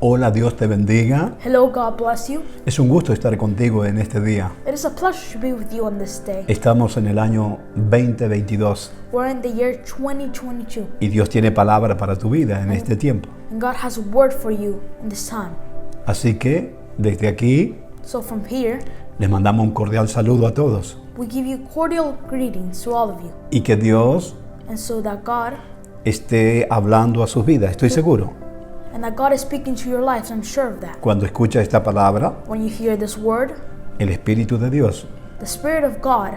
Hola, Dios te bendiga. Hello, God bless you. Es un gusto estar contigo en este día. It is a pleasure to be with you on this day. Estamos en el año 2022 We're in the year 2022, y Dios tiene palabra para tu vida en este tiempo. and God has a word for you in this time. Así que desde aquí So from here, les mandamos un cordial saludo a todos we give you cordial greetings to all of you, y que Dios and so that God esté hablando a sus vidas. Estoy seguro. is speaking to your lives. I'm sure of that. Cuando escuchas esta palabra, When you hear this word, el Espíritu de Dios the Spirit of God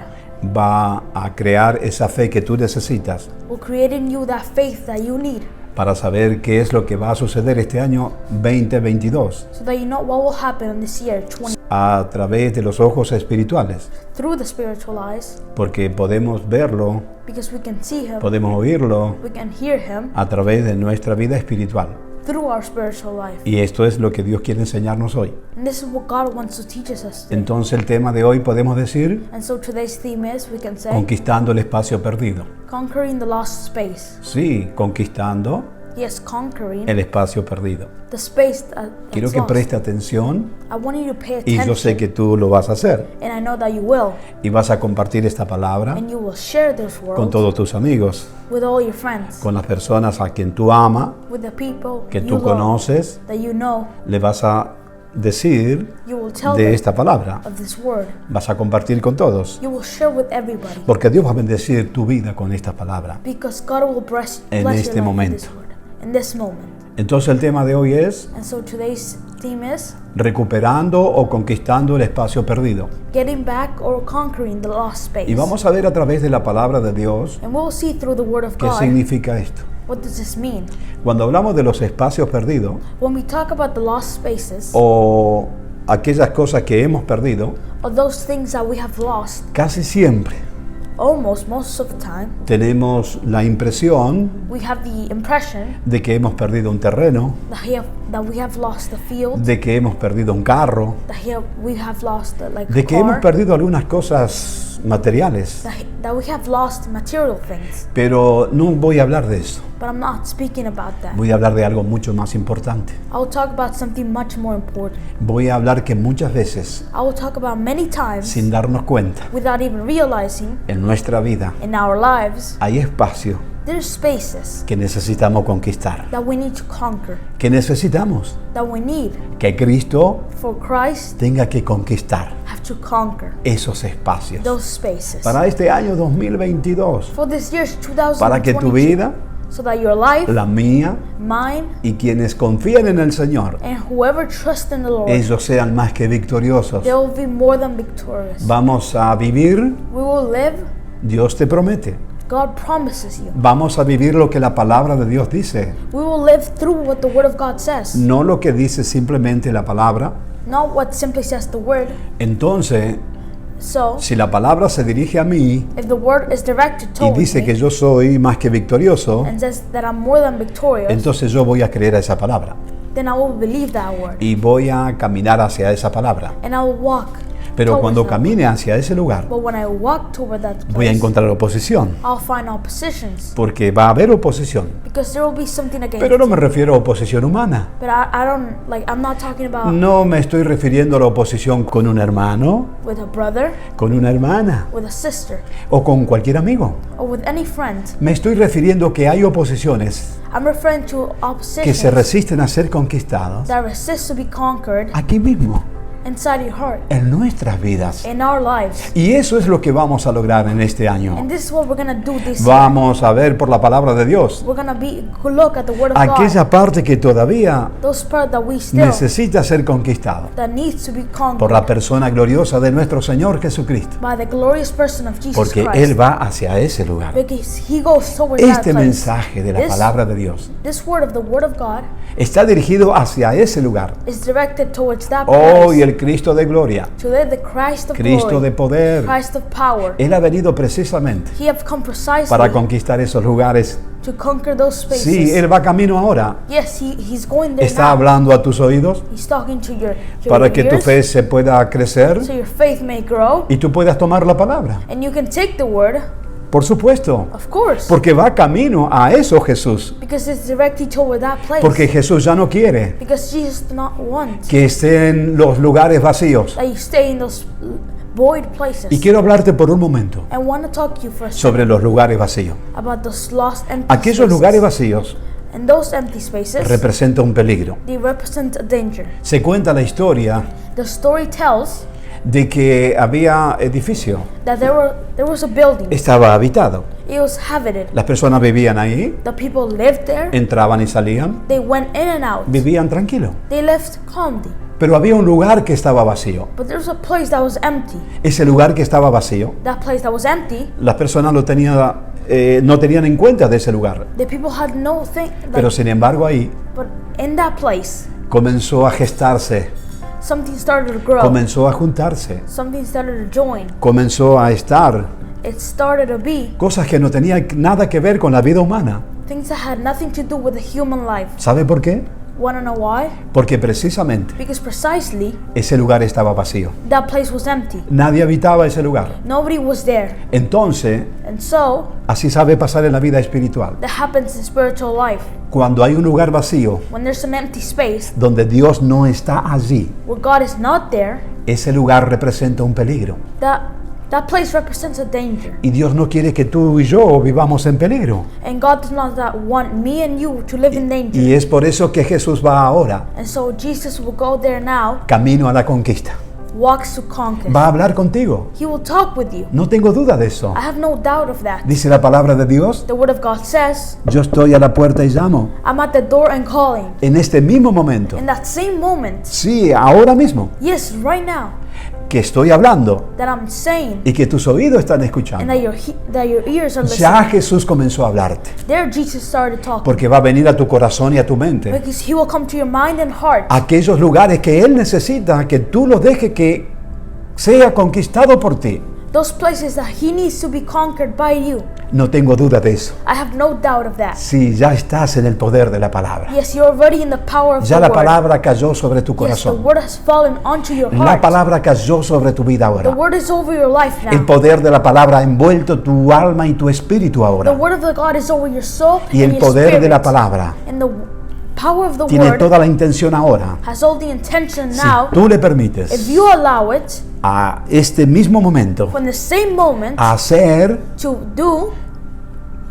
va a crear esa fe que tú necesitas will create in you that faith that you need, para saber qué es lo que va a suceder este año 2022 so that you know what will happen in this year 20 a través de los ojos espirituales, through the spiritual eyes, porque podemos verlo, because we can see Him, podemos oírlo we can hear Him a través de nuestra vida espiritual. through our spiritual life. Y esto es lo que Dios quiere enseñarnos hoy. And this is what God wants to teach us today. Entonces el tema de hoy podemos decir And so today's theme is, we can say, conquistando el espacio perdido. conquering the lost space. Sí, conquistando Yes, conquering el espacio perdido. the space Quiero that's que lost. preste atención I want you to pay y attention, yo sé que tú lo vas a hacer and I know that you will, y vas a compartir esta palabra and you will share this con world todos tus amigos, with all your friends, con las personas a quien tú amas, with the people que you tú love, conoces, that you know. le vas a decir You will tell de them esta palabra. of this word. Vas a compartir con todos, You will share with everybody, porque Dios va a bendecir tu vida con esta palabra. because God will bless En your este life momento. in this word, in this moment. Entonces el tema de hoy es And so today's theme is recuperando o conquistando el espacio perdido. getting back or conquering the lost space. Y vamos a ver a través de la palabra de Dios And we'll see through the word of qué God, significa esto. what does this mean? Cuando hablamos de los espacios perdidos When we talk about the lost spaces, o aquellas cosas que hemos perdido, or those things that we have lost, casi siempre most of the time, tenemos la impresión we have the impression de que hemos perdido un terreno, that we have lost the field, de que hemos perdido un carro, we have lost like de a que hemos car, perdido algunas cosas materiales. that we have lost material things. Pero no voy a hablar de eso. But I'm not speaking about that. Voy a hablar de algo mucho más importante. I will talk about something much more important. Voy a hablar que muchas veces, I will talk about many times, sin darnos cuenta, without even realizing, en nuestra vida in our lives, hay espacio there's spaces que necesitamos conquistar. that we need to conquer, Que necesitamos that we need que Cristo for Christ tenga que conquistar have to conquer esos espacios. those spaces. Para este año 2022, For this year para que tu 2022, vida, so that your life, la mía mine, y quienes confían en el Señor, and whoever trusts in the Lord, ellos sean más que victoriosos. they will be more than victorious. Vamos a vivir, We will live, Dios te promete, God promises you. vamos a vivir lo que la palabra de Dios dice, We will live through what the Word of God says, no lo que dice simplemente la palabra. not what simply says the Word. Entonces, So, si la palabra se dirige a mí if the Word is directed y towards dice me que yo soy más que victorioso, and says that I'm more than victorious, entonces yo voy a creer a esa palabra then I will believe that word, y voy a caminar hacia esa palabra. and I will walk Pero towards cuando that camine hacia ese lugar, word. But when I walk toward that voy a place, encontrar oposición, I'll find oppositions, porque va a haber oposición. because there will be something against Pero no it. me refiero a oposición humana. But I don't, like, I'm not talking about No me estoy refiriendo a la oposición con un hermano, with a brother, con una hermana with a sister, o con cualquier amigo. or with any friend. Me estoy refiriendo que hay oposiciones I'm referring to que se oppositions resisten a ser conquistadas that resist to be conquered aquí mismo, inside your heart, en nuestras vidas. in our lives. Y eso es lo que vamos a lograr en este año. And this is what we're going to do this year. Vamos a ver por la palabra de Dios We're going to look at the Word of God, aquella parte que todavía those parts that we still, necesita ser conquistado that needs to be por conquered la persona gloriosa de nuestro Señor Jesucristo, by the glorious person of Jesus porque Christ. Él va hacia ese lugar. Because He goes towards that Este place. mensaje de la This- palabra de Dios This word of the Word of God está dirigido hacia ese lugar. is directed towards that Oh, y place. el Cristo de gloria, To live the Christ of Cristo glory, de poder, Christ of power. Él ha venido precisamente He have come precisely para conquistar esos lugares. to conquer those spaces. Sí, Él va camino ahora. Yes, he's going there Está now. hablando a tus oídos He's talking to your para que tu ears, fe se pueda crecer so your faith may grow, y tú puedas tomar la palabra. and you can take the word Por supuesto. Of course. Porque va camino a eso Jesús. Because it's directly toward that place. Porque Jesús ya no quiere Because Jesus does not want que estén los lugares vacíos. that you stay in those void places. Y quiero hablarte por un momento I want to talk to you for a second sobre los lugares vacíos. about those lost empty Aquellos spaces. lugares vacíos And those empty spaces, representan un peligro. they represent a danger. Se cuenta la historia The story tells de que había edificio, that there was a building. estaba habitado. It was habited. Las personas vivían ahí, The people lived there. entraban y salían, They went in and out. vivían tranquilo. They left calmly. Pero había un lugar que estaba vacío. But there was a place that was empty. Ese lugar que estaba vacío, That place that was empty, las personas no tenían en cuenta de ese lugar. the people had no thing. Pero sin embargo ahí But in that place, comenzó a gestarse, something started to grow. comenzó a juntarse, Something started to join. comenzó a estar It started to be cosas que no tenían nada que ver con la vida humana. things that had nothing to do with the human life. ¿Sabe por qué? Wanna know why? Porque precisamente Because precisely ese lugar estaba vacío. that place was empty. Nadie habitaba ese lugar. Nobody was there. Entonces, And so así sabe pasar en la vida espiritual. that happens in spiritual life. Cuando hay un lugar vacío When there's an empty space donde Dios no está allí, where God is not there, ese lugar representa un peligro. that place represents a danger. Y Dios no quiere que tú y yo vivamos en peligro. And God does not want me and you to live in danger. Y es por eso que Jesús va ahora, And so Jesus will go there now, camino a la conquista. walks to conquer. Va a hablar contigo. He will talk with you. No tengo duda de eso. I have no doubt of that. Dice la palabra de Dios, The word of God says, yo estoy a la puerta y llamo. I'm at the door and calling. En este mismo momento, In that same moment, sí, ahora mismo, yes, right now, que estoy hablando that I'm saying, y que tus oídos están and escuchando, that your ears are ya listening. Jesús comenzó a hablarte. There Jesus started talking. Porque va a venir a tu corazón y a tu mente Because he will come to your mind and heart. aquellos lugares que Él necesita que tú los dejes que sea conquistado por ti. Those places that he needs to be conquered by you. No tengo duda de eso. I have no doubt of that. Sí, ya estás en el poder de la palabra. Yes, you're already in the power of Ya the la word. palabra cayó sobre tu Yes, the corazón. word has fallen onto your La heart. palabra cayó sobre tu vida The ahora. word is over your life El now. poder de la palabra ha envuelto tu alma y tu espíritu The ahora. word of the God is over your soul Y and el your poder de la spirit. palabra And the power of the tiene word toda la intención ahora, has all the intention si now. tú le If permites, you allow it, a este mismo momento, when the same moment, hacer to do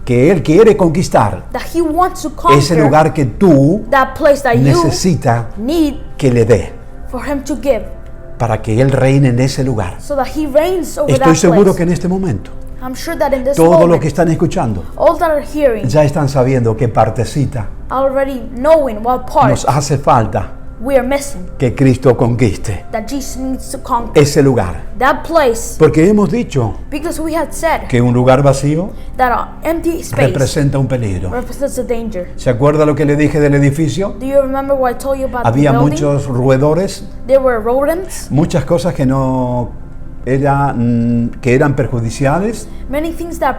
que Él quiere conquistar that he wants to ese conquer lugar que tú that place that you necesitas need que le dé for him to give, para que Él reine en ese lugar. so that he reigns over Estoy that seguro place. que en este momento I'm sure that in this todo lo moment, que están escuchando all that are hearing, ya están sabiendo que partecita already knowing what part nos hace falta we are missing, que Cristo conquiste that Jesus needs to conquer ese lugar. that place, Porque hemos dicho because we had said que un lugar vacío that an empty space representa un peligro. represents a danger. ¿Se acuerda lo que le dije del edificio? Do you remember what I told you about Había the building? muchos roedores, There were rodents, muchas cosas que eran perjudiciales. many things that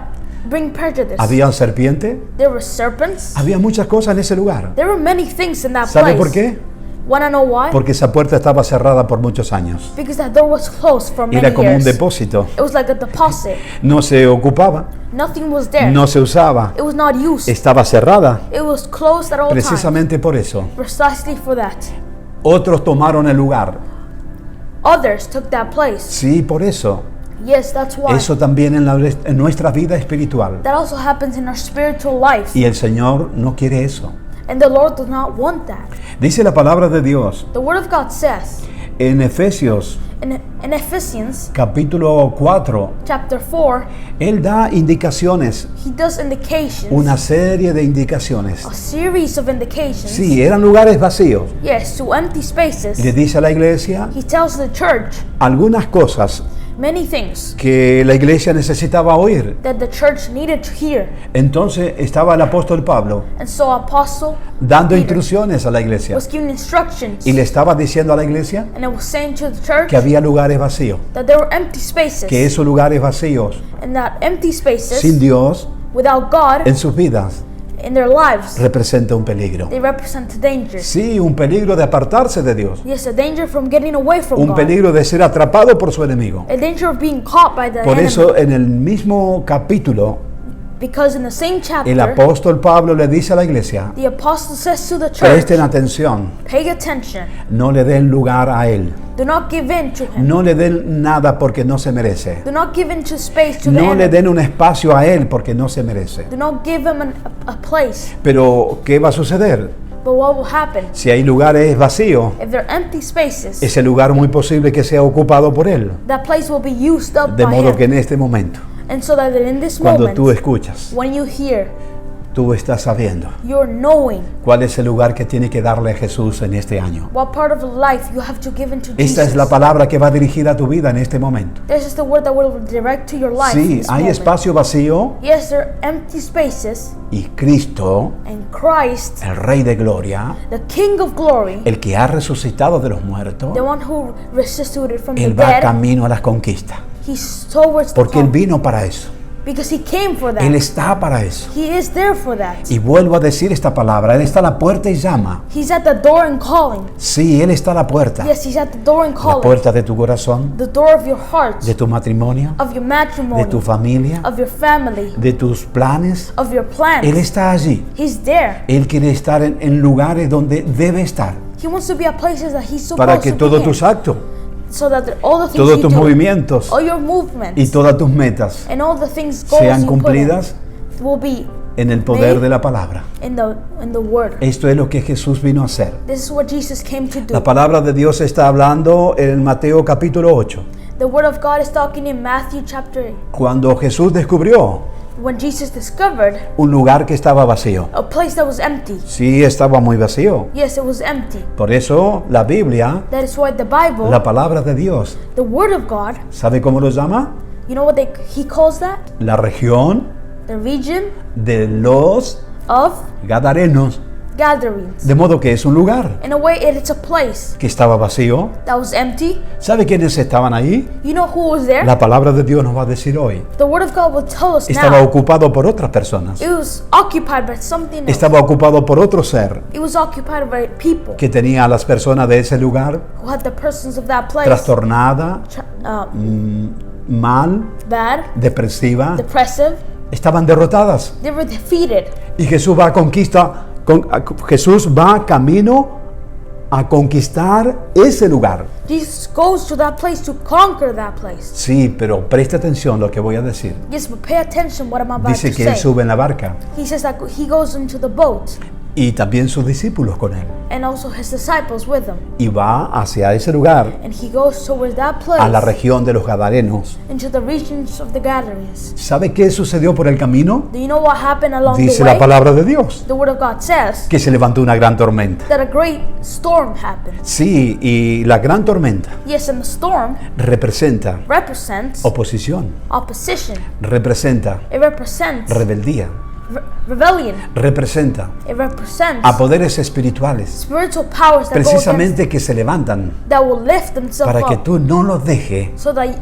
bring prejudice. Había serpiente, There were serpents. había muchas cosas en ese lugar. There were many things in that ¿Sabe place. por qué? Wanna know why? Porque esa puerta estaba cerrada por muchos años. Because that door was closed for many Era como un years. depósito. It was like a deposit. No se ocupaba, Nothing was there. no se usaba, It was not used. estaba cerrada. It was closed at all times. Precisamente por eso, Precisely for that. otros tomaron el lugar. Others took that place. Sí, por eso. Yes, that's why. Eso también en nuestra vida espiritual. That also happens in our spiritual life. Y el Señor no quiere eso. And the Lord does not want that. Dice la palabra de Dios The Word of God says en Efesios in Ephesians capítulo 4, chapter 4, Él da indicaciones, he does indications, una serie de indicaciones. a series of indications. Sí, eran lugares vacíos. Yes, to empty spaces. Le dice a la iglesia He tells the church algunas cosas many things que la iglesia necesitaba oír. that the church needed to hear. Entonces estaba el apóstol Pablo And so Apostle dando Peter instrucciones a la iglesia was giving instructions, y le estaba diciendo a la iglesia and it was saying to the church que había lugares vacíos, that there were empty spaces, que esos lugares vacíos and that empty spaces sin Dios without God en sus vidas in their lives, representa un peligro. they represent a danger. Sí, un peligro de apartarse de Dios. Yes, a danger from getting away from Un God. peligro de ser atrapado por su enemigo. A danger of being caught by the Por enemy. eso en el mismo capítulo, Because in the same el chapter, apóstol Pablo le dice a la iglesia, the apostle says to the church, presten atención, pay attention. no le den lugar a él. Do not give in to him. No le den nada porque no se merece. Do not give into space to the No le enemy. den un espacio a él porque no se merece. Do not give him a place. Pero, ¿qué va a suceder? But what will happen? Si hay lugares vacíos, If there are empty spaces, ese lugar muy posible que sea ocupado por él. that place will be used up De by modo him. que en este momento, And so that in this cuando moment, tú escuchas, when you hear, tú estás sabiendo you're knowing cuál es el lugar que tiene que darle a Jesús en este año. what part of life you have to give into Esta Jesus. es la palabra que va dirigida a tu vida en este momento. This is the word that will direct to your life. in Sí, this hay moment. espacio vacío Yes, there are empty spaces, y Cristo, and Christ, el Rey de Gloria, the King of Glory, el que ha resucitado de los muertos, the one who resuscitated from the Él va dead, camino a las conquistas. he's towards the Porque Él top. vino para eso. Because he came for that. Él está para eso. He is there for that. Y vuelvo a decir esta palabra. Él está a la puerta y llama. He's at the door and calling. Sí, Él está a la puerta. Yes, he's at the door and La calling. puerta de tu corazón, The door of your heart, de tu matrimonio, of your de matrimony, tu familia, of your family, de tus planes. of your plans. Él está allí. He's there. Él quiere estar en lugares donde debe estar. He wants to be at places that he's supposed Para que to todos be tus in. actos, So that all the things todos you tus do, movimientos all your movements, y todas tus metas and all the things goals sean you put in, cumplidas will be en el poder made de la palabra. in the word. Esto es lo que Jesús vino a hacer. This is what Jesus came to do. La palabra de Dios está hablando en Mateo capítulo 8. The word of God is talking in Matthew chapter 8. Cuando Jesús descubrió When Jesus discovered un lugar que estaba vacío. a place that was empty. Sí, estaba muy vacío. Yes, it was empty. Por eso la Biblia, That is why the Bible, la palabra de Dios, the word of God, ¿sabe cómo lo llama? you know what he calls that? La región The region de los of Gadarenos. gatherings. De modo que es un lugar In a way, it's a place que estaba vacío. that was empty. ¿Sabe quiénes estaban ahí? You know who was there? La palabra de Dios nos va a decir hoy. The word of God will tell us Estaba now. ocupado por otras personas. It was occupied by something else. Estaba ocupado por otro ser It was occupied by people que tenía a las personas de ese lugar who had the persons of that place trastornada, mal, bad, depresiva. depressive. Estaban derrotadas. They were defeated. Y Jesús va a Jesús va camino a conquistar ese lugar. Jesus goes to that place to conquer that place. Sí, pero presta atención a lo que voy a decir. Yes, but pay attention what I'm about Dice to que él say. sube en la barca He says that he goes into the boat y también sus discípulos con él. and also his disciples with him. Y va hacia ese lugar, And he goes towards that a la place, región de los Gadarenos. into the regions of the gatherings. ¿Sabe qué sucedió por el camino? Do you know what happened along Dice the la way? palabra de Dios, The word of God says que se levantó una gran tormenta. that a great storm happened. Sí, y la gran tormenta Yes, and the storm representa represents oposición, opposition. representa It represents rebeldía, rebellion. representa It represents a poderes espirituales, spiritual powers that go against, precisamente que se levantan that will lift themselves para que up tú no los dejes so that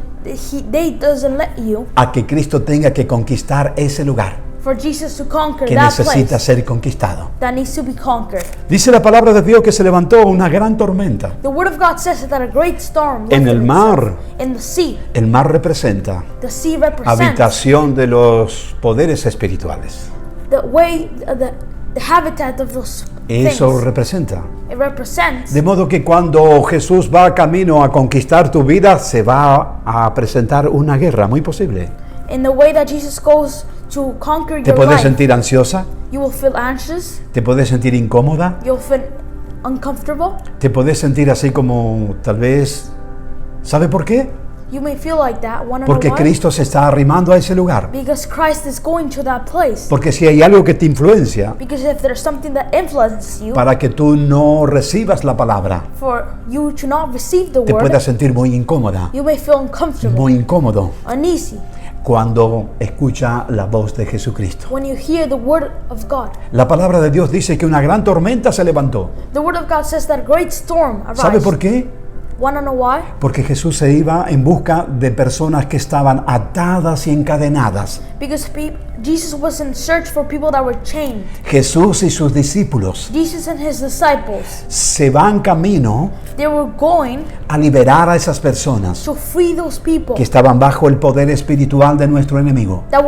they doesn't let you a que Cristo tenga que conquistar ese lugar for Jesus to conquer que that necesita place ser conquistado. that needs to be conquered. Dice la palabra de Dios que se levantó una gran tormenta. The word of God says that a great storm En el lifted mar. itself in the sea. El mar representa The sea represents habitación de los poderes espirituales. the way, the habitat of those Eso things. representa. It represents. De modo que cuando Jesús va camino a conquistar tu vida, se va a presentar una guerra, muy posible. In the way that Jesus goes to conquer ¿Te your puedes life, sentir ansiosa? you will feel anxious, ¿Te puedes sentir incómoda? you'll feel uncomfortable. ¿Te puedes sentir así como tal vez... ¿Sabe por qué? You may feel like that. Wanna Porque know why? Cristo se está arrimando a ese lugar. Because Christ is going to that place. Porque si hay algo que te influencia Because if there's something that influences you para que tú no recibas la palabra, for you to not receive the te word, puedas sentir muy incómoda, you may feel uncomfortable, muy incómodo, uneasy cuando escucha la voz de Jesucristo. when you hear the word of God. La palabra de Dios dice que una gran tormenta se levantó. The word of God says that a great storm ¿Sabe por arises. qué? Wanna know why? Porque Jesús se iba en busca de personas que estaban atadas y encadenadas. Because Jesus was in search for people that were chained. Jesús y sus discípulos Jesus and his disciples, se van camino they were going a liberar a esas personas to free those people que estaban bajo el poder espiritual de nuestro enemigo. that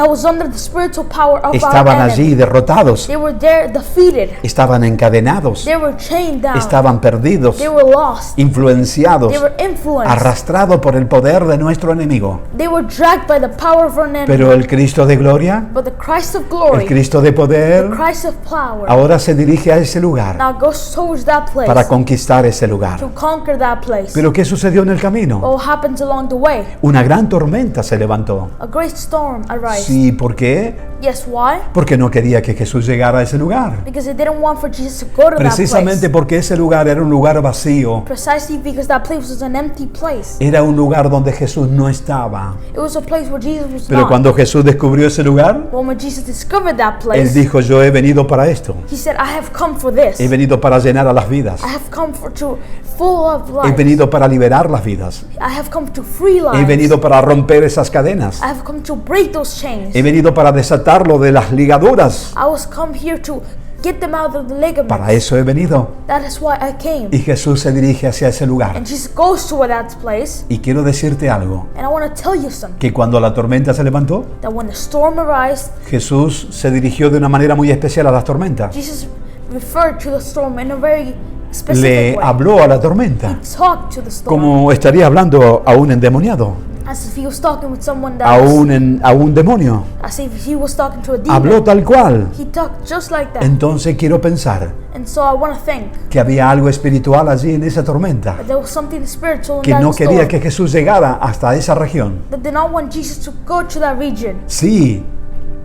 was under the spiritual power of Estaban our allí enemy. derrotados, They were there defeated. estaban encadenados, They were chained down. estaban perdidos, They were lost. influenciados, They were influenced. arrastrados por el poder de nuestro enemigo. They were dragged by the power of our enemy. Pero el Cristo de gloria, But the Christ of el glory, Cristo de the poder, Christ of power, ahora se dirige a ese lugar now goes towards that place para conquistar ese lugar. to conquer that place. Pero ¿qué sucedió en el camino? What happens along the way? Una gran tormenta se levantó. A great storm arises. Sí, ¿por qué? Yes, why? Porque no quería que Jesús llegara a ese lugar. Because they didn't want for Jesus to go to that Precisamente place. porque ese lugar era un lugar vacío. Precisely because that place was an empty place. Era un lugar donde Jesús no estaba. It was a place where Jesus was Pero not. cuando Jesús descubrió ese lugar, When Jesus discovered that Él place, dijo, yo he venido para esto. he said, I have come for this. He venido para llenar a las vidas. I have come to full of He life. venido para liberar las vidas. I have come to free He lives. venido para romper esas cadenas. I have come to break those chains. He venido para desatarlo de las ligaduras. I was come here to get them out of the ligaments. Para eso he venido. That is why I came. Y Jesús se dirige hacia ese lugar. And Jesus goes to that place. Y quiero decirte algo, And I want to tell you something. que cuando la tormenta se levantó, That when the storm arose, Jesús se dirigió de una manera muy especial a las tormentas. Jesus referred to the storm in a very specific Le way. habló a la tormenta, He talked to the storm como estaría hablando a un endemoniado, as if he was talking with someone that a was, un demonio. as if he was talking to a demon. Habló tal cual. He talked just like that. Entonces quiero pensar And so I want to think que había algo espiritual allí en esa tormenta, that there was something spiritual in que that no quería storm. que Jesús llegara hasta esa región. That did not want Jesus to go to that region. Sí,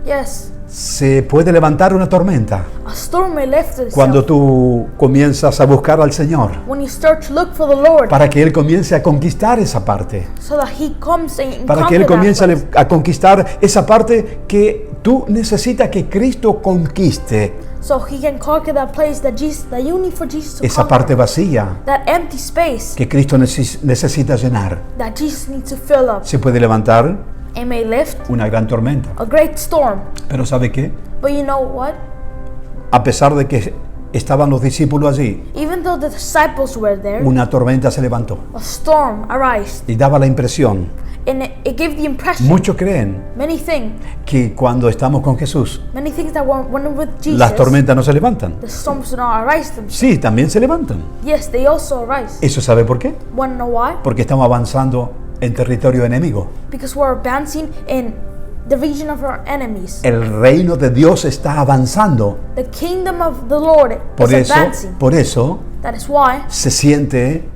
Yes, se puede levantar una tormenta a storm may lift itself cuando tú comienzas a buscar al Señor, when you start to look for the Lord, para que Él comience a conquistar esa parte, so that He comes and para que Él conquer that comience place. a conquistar esa parte que tú necesitas que Cristo conquiste, So He can conquer that place that you need for Jesus to esa conquer. parte vacía That empty space que Cristo necesita llenar. that Jesus needs to fill up. Se puede levantar It may lift una gran tormenta, a great storm. pero ¿sabe qué? But you know what? A pesar de que estaban los discípulos allí, Even though the disciples were there, una tormenta se levantó a storm arose. y daba la impresión, And it gave the impression, muchos creen many think que cuando estamos con Jesús, that when we're with Jesus, las tormentas no se levantan. the storms do not arise themselves. Sí, también se levantan. Yes, they also arise. ¿Eso sabe por qué? Wanna know why? Porque estamos avanzando en territorio enemigo. Because we're advancing in the region of our enemies. El reino de Dios está avanzando. The kingdom of the Lord is advancing. Por eso That is why se siente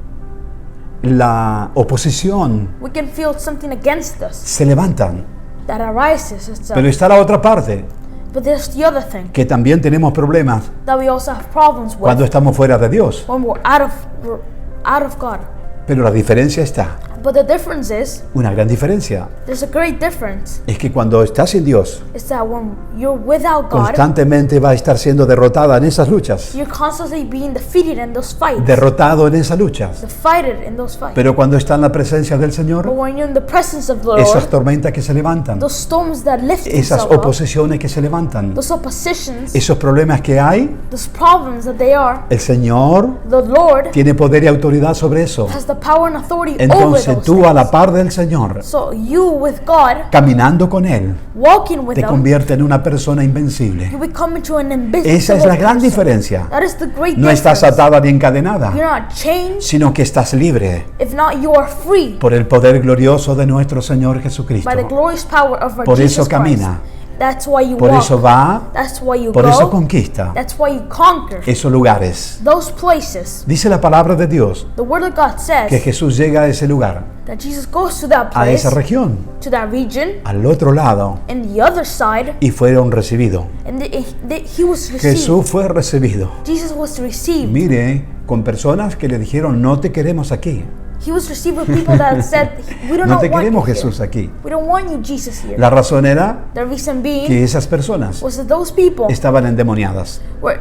la oposición. we can feel something against us Se levantan. that arises itself. Pero está la otra parte, But there's the other thing que también tenemos problemas that we also have problems with cuando estamos fuera de Dios. when we're out of God. Pero la diferencia está, But the difference is, una gran diferencia, there's a great difference. es que cuando estás en Dios, Is that when you're without God, constantemente va a estar siendo derrotada en esas luchas. you're constantly being defeated in those fights. Derrotado en esas luchas. Defeated in those fights. Pero cuando está en la presencia del But Señor, when you're in the presence of the esas Lord, tormentas que se levantan, those storms that lift esas themselves up, oposiciones que se levantan, those oppositions, esos problemas que hay, those problems that they are, el Señor the Lord tiene poder y autoridad sobre eso. has the power and authority over Entonces those tú a la things. par del Señor, So you with God, caminando con Él, walking with te Him, convierte en una persona invencible. you become into an invisible Esa es la gran person. diferencia. That is the great No estás difference. atada ni encadenada, You're not chained. sino que estás libre If not, you are free por el poder glorioso de nuestro Señor Jesucristo. by the glorious power of our Por Jesus eso camina. Christ. That's why you Por walk. eso va, That's why you por eso go. conquista That's why you conquer. esos lugares. Those places. Dice la palabra de Dios The Word of God says que Jesús llega a ese lugar, that Jesus goes to that a place, esa región, to that region, al otro lado, and the other side, y fueron recibidos. and he was received. Jesús fue recibido. Jesus was received. Mire, con personas que le dijeron, no te queremos aquí. He was received with people that said, "We don't No want te you queremos here. Jesús aquí. We don't want you, Jesus, here." La razón era The reason being que esas personas was that those people estaban endemoniadas, were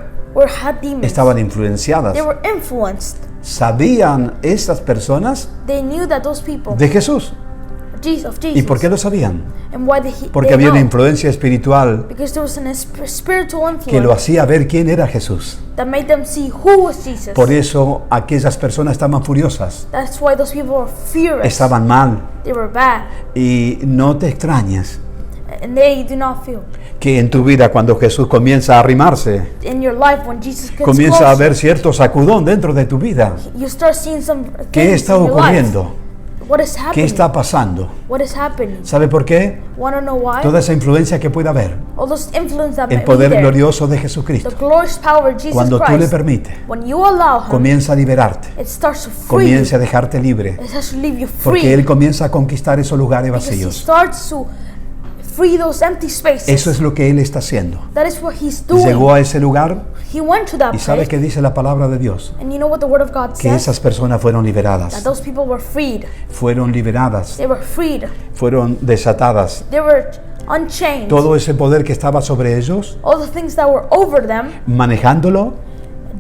had demons. estaban influenciadas. They were influenced. ¿Sabían esas personas They knew that those people, de Jesús? of ¿Y Jesus. por qué lo sabían? And why Porque they había una know? influencia espiritual Because there was a spiritual que lo influence hacía ver quién era Jesús. that made them see who was Jesus. Por eso aquellas personas estaban furiosas, That's why those people were furious. estaban mal. They were bad. Y no te extrañes And they do not feel. que en tu vida, cuando Jesús comienza a arrimarse, In your life, when Jesus gets comienza a closer, haber cierto sacudón dentro de tu vida. you start seeing some ¿Qué things está in your life. ocurriendo? What is ¿Qué happening? está pasando? What is happening? ¿Sabe por qué? Want to know why? Toda esa influencia que puede haber, All those influence that el may be poder there. glorioso de The Jesucristo, glorious power of Jesus cuando tú le Christ. permites, When you allow Him, comienza a liberarte, it starts to free you. comienza a dejarte libre, It has to leave you porque free. Él comienza a conquistar esos lugares Because He vacíos. starts to free those empty spaces. Eso es lo que Él está haciendo. That is what He's doing. Llegó a ese lugar He went to that y ¿sabe place. qué dice la palabra de Dios? And you know what the Word of God Que says? esas personas fueron That liberadas, those people were freed. fueron liberadas, They were freed. fueron desatadas. They were unchained. Todo ese poder que estaba sobre ellos, All the things that were over them, manejándolo,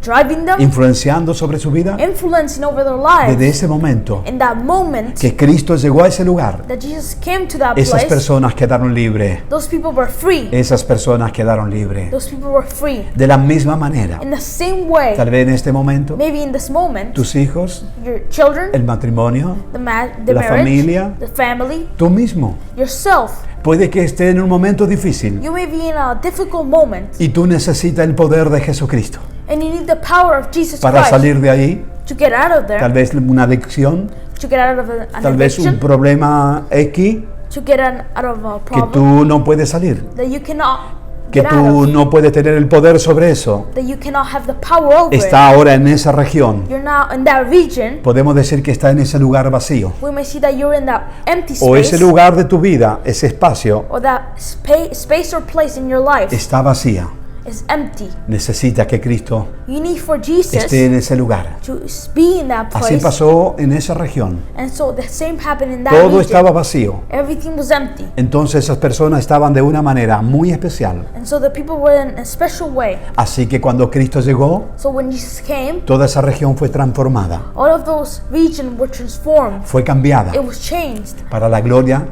driving them, influenciando sobre su vida, influencing over their desde lives. ese momento In that moment que Cristo llegó a ese lugar, that Jesus came to that esas place, personas quedaron libres. those people were free. Esas personas quedaron libres. Those people were free. De la misma manera, In the same way, tal vez en este momento, maybe in this moment, tus hijos, your children, el matrimonio, the la marriage, familia, the family, tú mismo, yourself, puede que esté en un momento difícil you may be in a difficult moment y tú necesitas el poder de Jesucristo and you need the power of Jesus para Christ salir de ahí. to get out of there, Tal vez una adicción, to get out of an tal vez un addiction, problema X to get out of a que problem tú no puedes salir, that you cannot que get tú out of, no puedes tener el poder sobre eso. that you cannot have the power over Está it. ahora en esa región. You're now in that region. Podemos decir que está en ese lugar vacío. We may see that you're in that empty O ese space, lugar de tu vida, ese espacio, or that space or place in your life está vacía. is empty. Necesita que Cristo You need for Jesus esté en ese lugar. to be in that Así place. pasó en esa región. And so the same happened in that Todo region. estaba vacío. Everything was empty. Entonces esas personas estaban de una manera muy especial. And so the people were in a special way. Así que cuando Cristo llegó, So when Jesus came, toda esa región fue transformada, all of those regions were transformed. fue cambiada It was changed para la gloria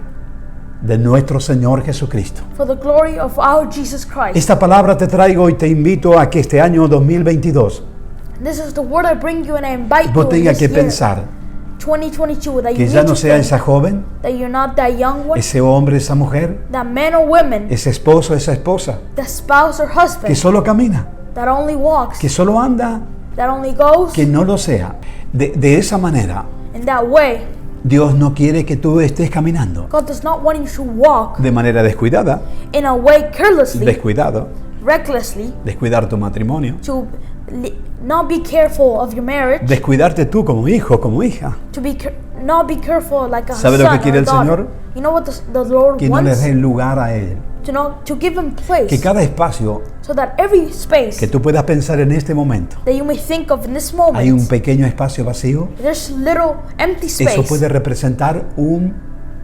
de nuestro Señor Jesucristo. for the glory of our Jesus Christ. Esta palabra te traigo y te invito a que este año 2022 This is the word I bring you and I invite you vos in tengas this que year, pensar 2022, that que you ya need no to sea think esa joven, that you're not that young one, ese hombre, esa mujer, that man or woman, ese esposo, esa esposa, that spouse or que husband, solo camina, that only walks, que solo anda, that only goes. que no lo sea. De esa manera, In that way, Dios no quiere que tú estés caminando God does not want you to walk de manera descuidada, in a way carelessly, descuidado, recklessly, descuidar tu matrimonio, to not be careful of your marriage, descuidarte tú como hijo, como hija, to be not be careful like a ¿Sabe son lo que or quiere a el daughter. Señor? You know what the Lord que no le wants? des lugar a Él. To give him place, Que cada espacio so that every space que tú puedas pensar en este momento, that you may think of in this hay un moment, pequeño espacio vacío, there's little empty eso space puede representar un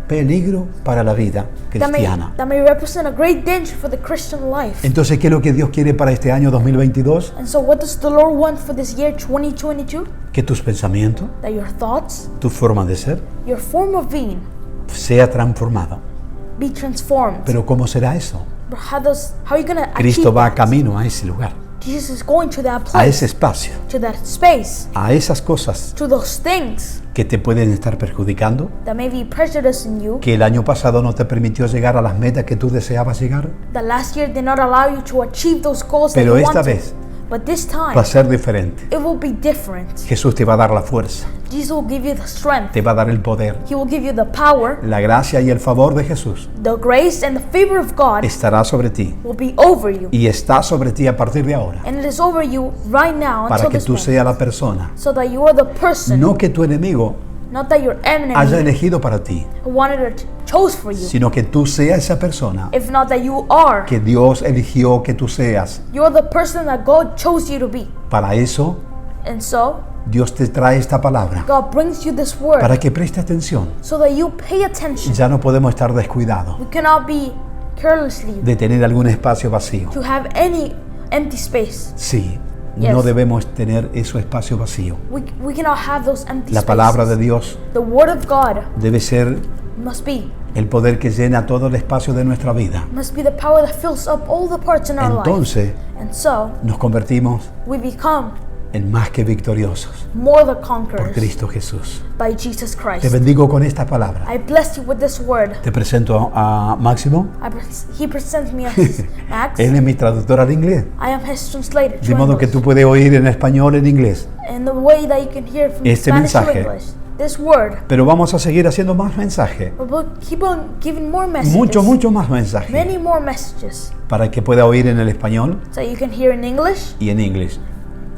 peligro para la vida cristiana. that may represent a great danger for the Christian life. Entonces, ¿qué es lo que Dios quiere para este año 2022? And so what does the Lord want for this year 2022? Que tus pensamientos, That your thoughts, tu forma de ser, your form of being sea transformado. be transformed. Pero ¿cómo será eso? But how are you going to achieve Cristo va that? camino a ese lugar, Jesus is going to that a place, ese espacio, to that space, a esas cosas to those things que te pueden estar perjudicando, that may be prejudicing you, que el año pasado no te permitió llegar a las metas que tú deseabas llegar. that last year did not allow you to achieve those goals Pero that you esta wanted. vez But this time, va a ser diferente. it will be different. Jesús te va a dar la fuerza, Jesus will give you the strength. te va a dar el poder. He will give you the power. La gracia y el favor de Jesús The grace and the favor of God estará sobre ti will be over you. y está sobre ti a partir de ahora, And it is over you right now para until que this tú moment. seas la persona, So that you are the person, no que tu enemigo not that your enemy haya elegido para ti, who wanted or chose for you. sino que tú seas esa persona If not that you are. que Dios eligió que tú seas. You are the person that God chose you to be. Para eso, And so, Dios te trae esta palabra, God brings you this word para que preste atención. so that you pay attention. Ya no podemos estar descuidados We cannot be carelessly de tener algún espacio vacío. to have any empty space. Sí, Yes. no debemos tener ese espacio vacío. We cannot have those empty La palabra de spaces. Dios The Word of God debe ser must be el poder que llena todo el espacio de nuestra vida. the power that fills up all the parts in our life. Entonces And so nos convertimos we become en más que victoriosos more the por conquerors Cristo Jesús. by Jesus Te Christ. bendigo con esta palabra. I bless you with this word. Te presento a Máximo. He presents me as Max. Él es mi traductor al inglés. I am his translator De to modo que English. tú puedes oír en español, en inglés. And the way that you can hear from Este Spanish to mensaje. English. This word. Pero vamos a seguir haciendo más mensajes. We'll keep on giving more messages. Mucho más mensajes. Many more messages. Para que pueda oír en el español So you can hear in English y en inglés.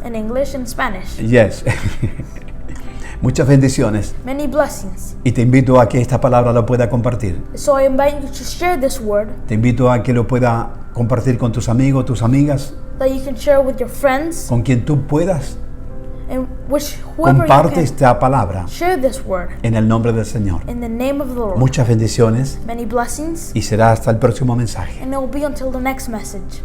and Spanish. Yes. Muchas bendiciones. Many blessings. Y te invito a que esta palabra la pueda compartir. So I invite you to share this word, Te invito a que lo pueda compartir con tus amigos, tus amigas, that you can share with your friends, con quien tú puedas. and whoever Comparte you can esta palabra share this word en el nombre del Señor. in the name of the Lord. Muchas bendiciones Many blessings, y será hasta el próximo mensaje. and it will be until the next message.